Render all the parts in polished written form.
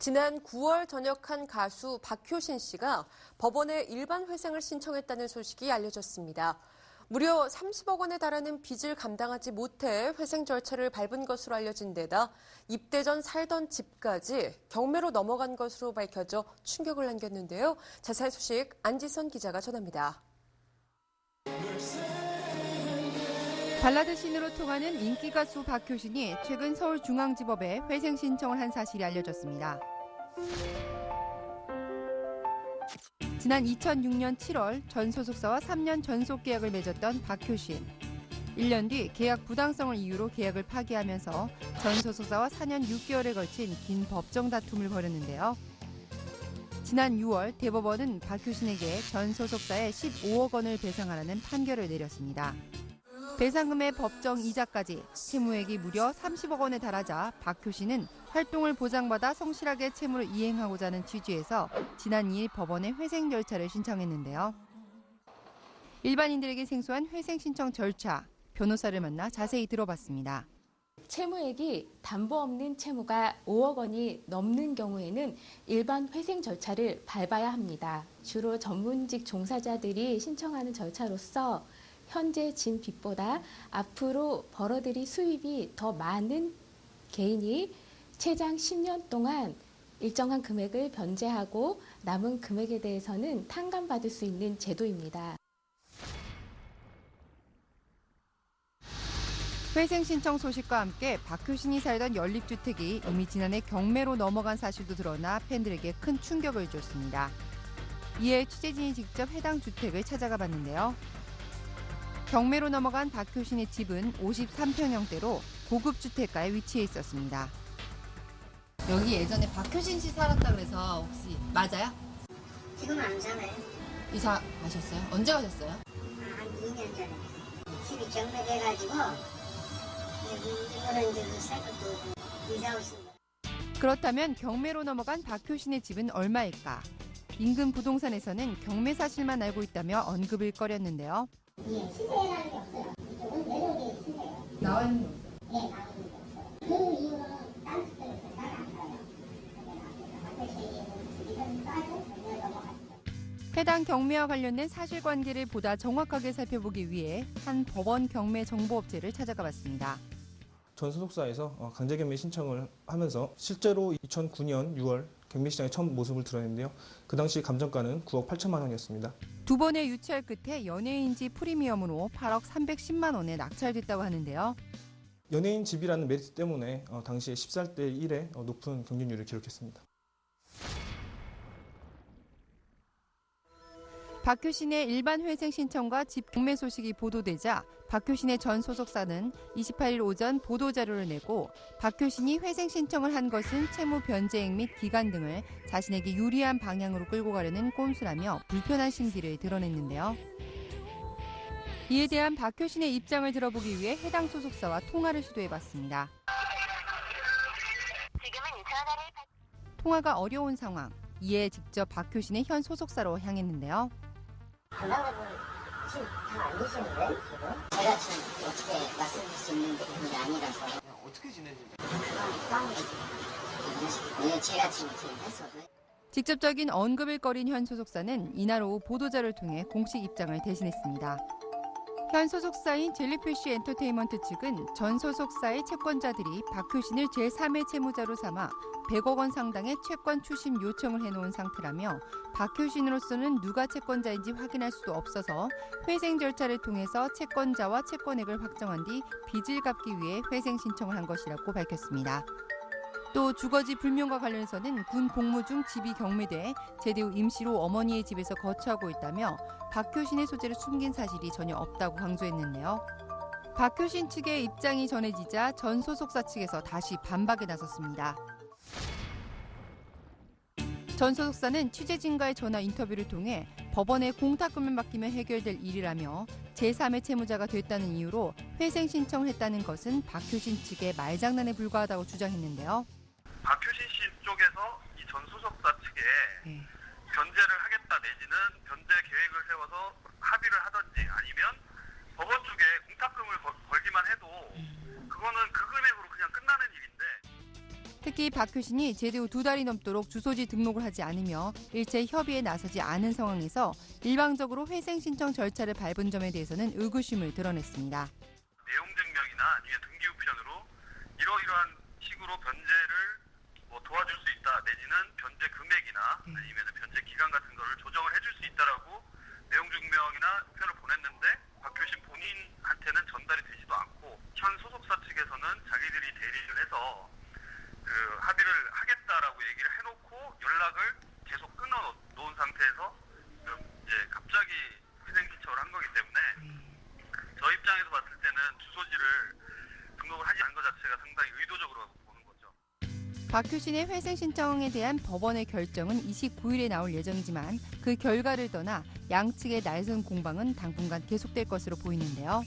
지난 9월 전역한 가수 박효신 씨가 법원에 일반 회생을 신청했다는 소식이 알려졌습니다. 무려 30억 원에 달하는 빚을 감당하지 못해 회생 절차를 밟은 것으로 알려진 데다 입대 전 살던 집까지 경매로 넘어간 것으로 밝혀져 충격을 안겼는데요. 자세한 소식 안지선 기자가 전합니다. 발라드 씬으로 통하는 인기 가수 박효신이 최근 서울중앙지법에 회생 신청을 한 사실이 알려졌습니다. 지난 2006년 7월 전 소속사와 3년 전속 계약을 맺었던 박효신. 1년 뒤 계약 부당성을 이유로 계약을 파기하면서 전 소속사와 4년 6개월에 걸친 긴 법정 다툼을 벌였는데요. 지난 6월 대법원은 박효신에게 전 소속사에 15억 원을 배상하라는 판결을 내렸습니다. 배상금의 법정 이자까지 채무액이 무려 30억 원에 달하자 박효신은 활동을 보장받아 성실하게 채무를 이행하고자 하는 취지에서 지난 2일 법원에 회생 절차를 신청했는데요. 일반인들에게 생소한 회생 신청 절차, 변호사를 만나 자세히 들어봤습니다. 채무액이 담보 없는 채무가 5억 원이 넘는 경우에는 일반 회생 절차를 밟아야 합니다. 주로 전문직 종사자들이 신청하는 절차로서 현재 진 빚보다 앞으로 벌어들일 수입이 더 많은 개인이 최장 10년 동안 일정한 금액을 변제하고 남은 금액에 대해서는 탕감받을 수 있는 제도입니다. 회생 신청 소식과 함께 박효신이 살던 연립주택이 이미 지난해 경매로 넘어간 사실도 드러나 팬들에게 큰 충격을 줬습니다. 이에 취재진이 직접 해당 주택을 찾아가 봤는데요. 경매로 넘어간 박효신의 집은 53평형대로 고급 주택가에 위치해 있었습니다. 여기 예전에 박효신 씨 살았다 그래서 혹시 맞아요? 지금은 안 사네요. 이사 가셨어요? 언제 가셨어요? 한 2년 전에. 집이 경매돼가지고 이거는 이제 새것도 이사 오신 거예요. 그렇다면 경매로 넘어간 박효신의 집은 얼마일까? 인근 부동산에서는 경매 사실만 알고 있다며 언급을 꺼렸는데요. 예, 시세라는 게 없어요. 이쪽은 매력이 시세예요. 나와 있는 거. 예, 나와 있는 거. 그 이유는 다른 집들에서 잘 안 팔아요. 이건 빠져 경매 넘어갔죠. 해당 경매와 관련된 사실관계를 보다 정확하게 살펴보기 위해 한 법원 경매 정보업체를 찾아가 봤습니다. 전 소속사에서 강제 경매 신청을 하면서 실제로 2009년 6월 경매시장에 처음 모습을 드러냈는데요. 그 당시 감정가는 9억 8천만 원이었습니다. 두 번의 유찰 끝에 연예인지 프리미엄으로 8억 310만 원에 낙찰됐다고 하는데요. 연예인 집이라는 메리트 때문에 당시에 14대 1의 높은 경쟁률을 기록했습니다. 박효신의 일반 회생 신청과 집 경매 소식이 보도되자 박효신의 전 소속사는 28일 오전 보도자료를 내고 박효신이 회생 신청을 한 것은 채무 변제액 및 기간 등을 자신에게 유리한 방향으로 끌고 가려는 꼼수라며 불편한 심기를 드러냈는데요. 이에 대한 박효신의 입장을 들어보기 위해 해당 소속사와 통화를 시도해봤습니다. 통화가 어려운 상황, 이에 직접 박효신의 현 소속사로 향했는데요. 담당자분 지금 잘안 계시는데 지금? 제가 지금 어떻게 말씀드릴 수 있는 부분이 아니라서. 어떻게 지내시는지? 네, 제가 지금 했어도. 직접적인 언급을 꺼린 현 소속사는 이날 오후 보도자를 통해 공식 입장을 대신했습니다. 현 소속사인 젤리피쉬 엔터테인먼트 측은 전 소속사의 채권자들이 박효신을 제3의 채무자로 삼아 100억 원 상당의 채권 추심 요청을 해놓은 상태라며 박효신으로서는 누가 채권자인지 확인할 수도 없어서 회생 절차를 통해서 채권자와 채권액을 확정한 뒤 빚을 갚기 위해 회생 신청을 한 것이라고 밝혔습니다. 또 주거지 불명과 관련해서는 군 복무 중 집이 경매돼 제대 후 임시로 어머니의 집에서 거처하고 있다며 박효신의 소재를 숨긴 사실이 전혀 없다고 강조했는데요. 박효신 측의 입장이 전해지자 전 소속사 측에서 다시 반박에 나섰습니다. 전 소속사는 취재진과의 전화 인터뷰를 통해 법원에 공탁금을 맡기면 해결될 일이라며 제3의 채무자가 됐다는 이유로 회생 신청을 했다는 것은 박효신 측의 말장난에 불과하다고 주장했는데요. 박효신 씨 쪽에서 이 전 소속사 측에 변제를 하겠다 내지는 변제 계획을 세워서 합의를 하든지 아니면 법원 쪽에 공탁금을 걸기만 해도 그거는 그 금액으로 그냥 끝나는 일인데 특히 박효 신이 제대 후 2달이 넘도록 주소지 등록을 하지 않으며 일체 협의에 나서지 않은 상황에서 일방적으로 회생 신청 절차를 밟은 점에 대해서는 의구심을 드러냈습니다. 내용 증명이나 아니면 등기 우편으로 이러이러한 식으로 변제를 도와줄 수 있다 내지는 변제 금액이나 아니면 변제 기간 같은 거를 조정을 해줄 수 있다라고 내용 증명이나 우편을 보냈는데 박효신 본인한테는 전달이 되지도 않고 현 소속사 측에서는 자기들이 대리를 해서 그 합의를 하겠다라고 얘기를 해놓고 연락을 계속 끊어놓은 상태에서 이제 갑자기 회생 신청을 한 거기 때문에 저희 입장에서 봤을 때는 주소지를 등록을 하지 않은 것 자체가 상당히 의도적으로 보는 거죠. 박효 신의 회생 신청에 대한 법원의 결정은 29일에 나올 예정이지만 그 결과를 떠나 양측의 날선 공방은 당분간 계속될 것으로 보이는데요.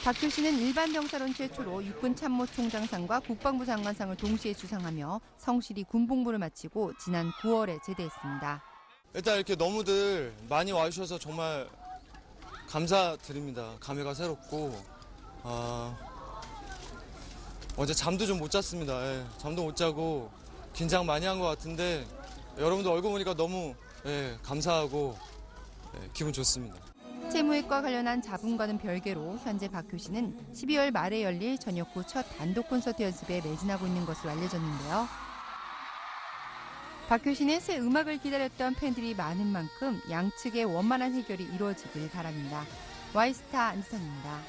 박효 신은 일반 병사론 최초로 육군 참모총장상과 국방부 장관상을 동시에 수상하며 성실히 군복무를 마치고 지난 9월에 제대했습니다. 일단 이렇게 너무들 많이 와주셔서 정말 감사드립니다. 감회가 새롭고 어제 잠도 좀 못 잤습니다. 잠도 못 자고 긴장 많이 한 것 같은데 여러분들 얼굴 보니까 너무 감사하고 기분 좋습니다. 채무액과 관련한 자금과는 별개로 현재 박효 신은 12월 말에 열릴 전역 후 첫 단독 콘서트 연습에 매진하고 있는 것으로 알려졌는데요. 박효 신의 새 음악을 기다렸던 팬들이 많은 만큼 양측의 원만한 해결이 이루어지길 바랍니다. 와이스타 안지선입니다.